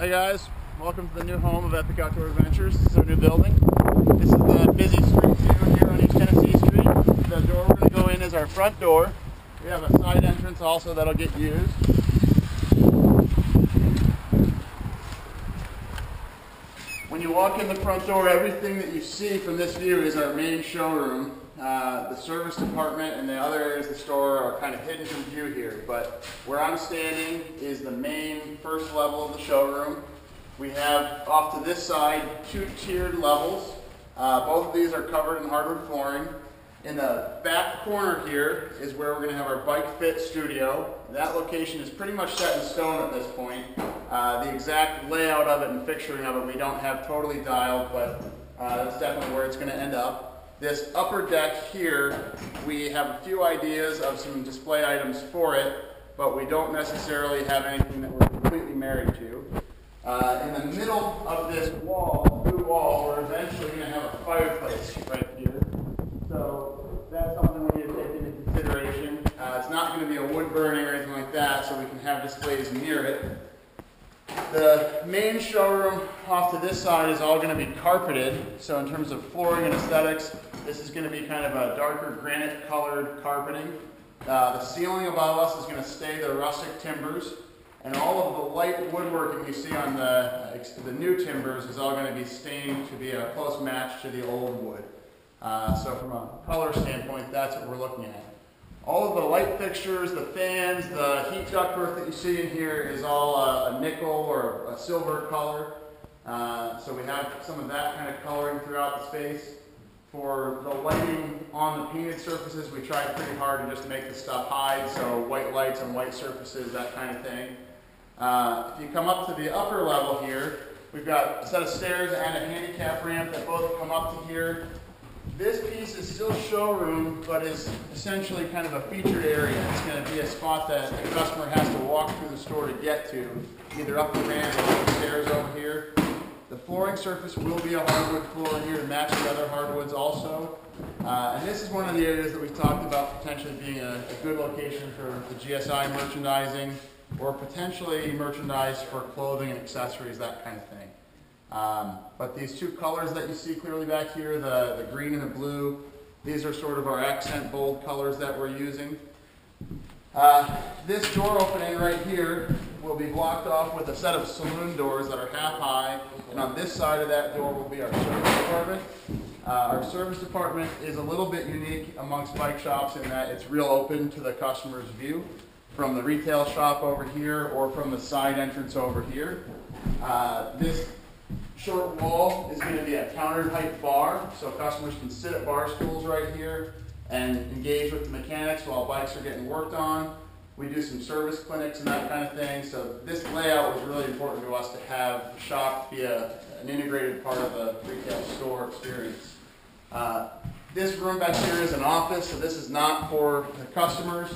Hi guys, welcome to the new home of Epic Outdoor Adventures. This is our new building. This is the busy street view here on East Tennessee Street. The door we're going to go in is our front door. We have a side entrance also that'll get used. When you walk in the front door, everything that you see from this view is our main showroom. The service department and the other areas of the store are kind of hidden from view here, but where I'm standing is the main first level of the showroom. We have off to this side two tiered levels. Both of these are covered in hardwood flooring. In the back corner here is where we're going to have our Bike Fit studio. That location is pretty much set in stone at this point. The exact layout of it and fixturing of it we don't have totally dialed, but that's definitely where it's going to end up. This upper deck here, we have a few ideas of some display items for it, but we don't necessarily have anything that we're completely married to. In the middle of this wall, blue wall, we're eventually going to have a fireplace right here. So that's something we need to take into consideration. It's not going to be a wood burning or anything like that, so we can have displays near it. The main showroom off to this side is all going to be carpeted. So in terms of flooring and aesthetics, this is going to be kind of a darker granite colored carpeting. The ceiling above us is going to stay the rustic timbers, and all of the light woodworking you see on the new timbers is all going to be stained to be a close match to the old wood. So from a color standpoint, that's what we're looking at. All of the light fixtures, the fans, the heat ductwork that you see in here is all a nickel or a silver color. So we have some of that kind of coloring throughout the space. For the lighting on the painted surfaces, we tried pretty hard to just make the stuff hide, so white lights on white surfaces, that kind of thing. If you come up to the upper level here, we've got a set of stairs and a handicap ramp that both come up to here. This piece is still showroom, but is essentially kind of a featured area. It's going to be a spot that the customer has to walk through the store to get to, either up the ramp or up the stairs over here. The flooring surface will be a hardwood floor here to match the other hardwoods also. And this is one of the areas that we talked about potentially being a good location for the GSI merchandising, or potentially merchandise for clothing and accessories, that kind of thing. But these two colors that you see clearly back here, the green and the blue, these are sort of our accent bold colors that we're using. This door opening right here will be blocked off with a set of saloon doors that are half high, and on this side of that door will be our service department. Our service department is a little bit unique amongst bike shops in that it's real open to the customer's view from the retail shop over here or from the side entrance over here. This short wall is going to be a countered height bar, so customers can sit at bar stools right here and engage with the mechanics while bikes are getting worked on. We do some service clinics and that kind of thing, so this layout was really important to us to have the shop be an integrated part of the retail store experience. This room back here is an office, so this is not for the customers.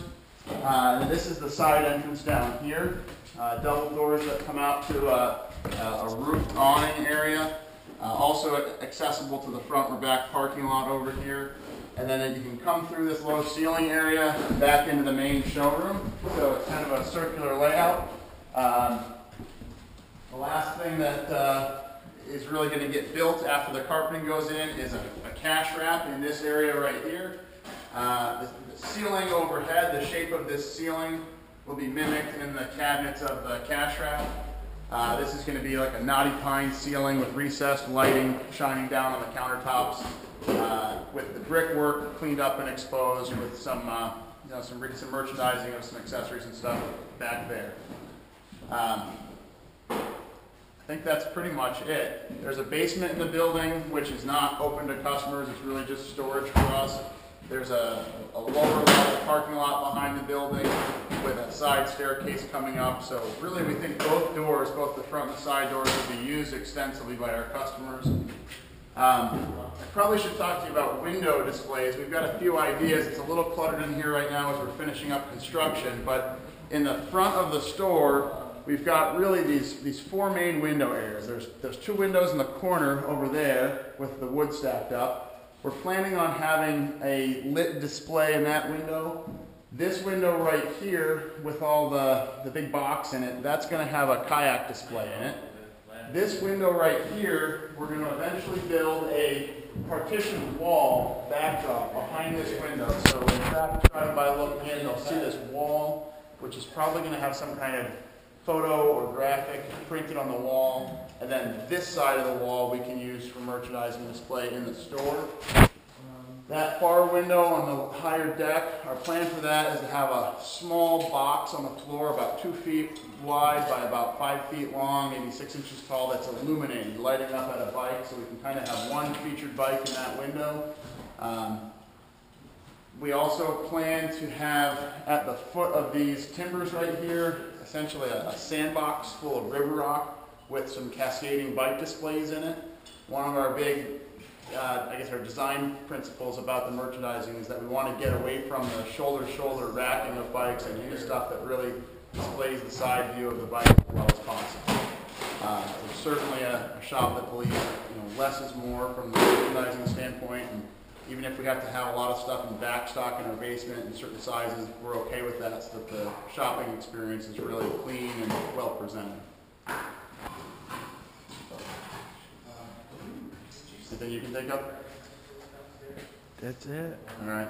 This is the side entrance down here. Double doors that come out to a roof awning area. Also accessible to the front or back parking lot over here. And then you can come through this low ceiling area back into the main showroom. So it's kind of a circular layout. The last thing that is really going to get built after the carpeting goes in is a cash wrap in this area right here. The ceiling overhead, the shape of this ceiling will be mimicked in the cabinets of the cash wrap. This is going to be like a knotty pine ceiling with recessed lighting shining down on the countertops, with the brickwork cleaned up and exposed, with some merchandising of some accessories and stuff back there. I think that's pretty much it. There's a basement in the building which is not open to customers. It's really just storage for us. There's a lower level parking lot behind the building with a side staircase coming up. So really we think both doors, both the front and the side doors, will be used extensively by our customers. I probably should talk to you about window displays. We've got a few ideas. It's a little cluttered in here right now as we're finishing up construction, but in the front of the store, we've got really these four main window areas. There's two windows in the corner over there with the wood stacked up. We're planning on having a lit display in that window. This window right here with all the big box in it, that's going to have a kayak display in it. This window right here, we're going to eventually build a partition wall backdrop behind this window. So when traffic's driving by looking in, they'll see this wall, which is probably going to have some kind of photo or graphic printed on the wall. And then this side of the wall we can use for merchandising display in the store. That far window on the higher deck, our plan for that is to have a small box on the floor about 2 feet wide by about 5 feet long, maybe 6 inches tall, that's illuminated, lighting up at a bike, so we can kind of have one featured bike in that window. We also plan to have at the foot of these timbers right here, essentially a sandbox full of river rock with some cascading bike displays in it. One of our big I guess our design principles about the merchandising is that we want to get away from the shoulder-to-shoulder racking of bikes and use stuff that really displays the side view of the bike as well as possible. We're certainly a shop that believes less is more from the merchandising standpoint, and even if we have to have a lot of stuff in back stock in our basement in certain sizes, we're okay with that so that the shopping experience is really clean and well presented. Anything you can think of? That's it. All right.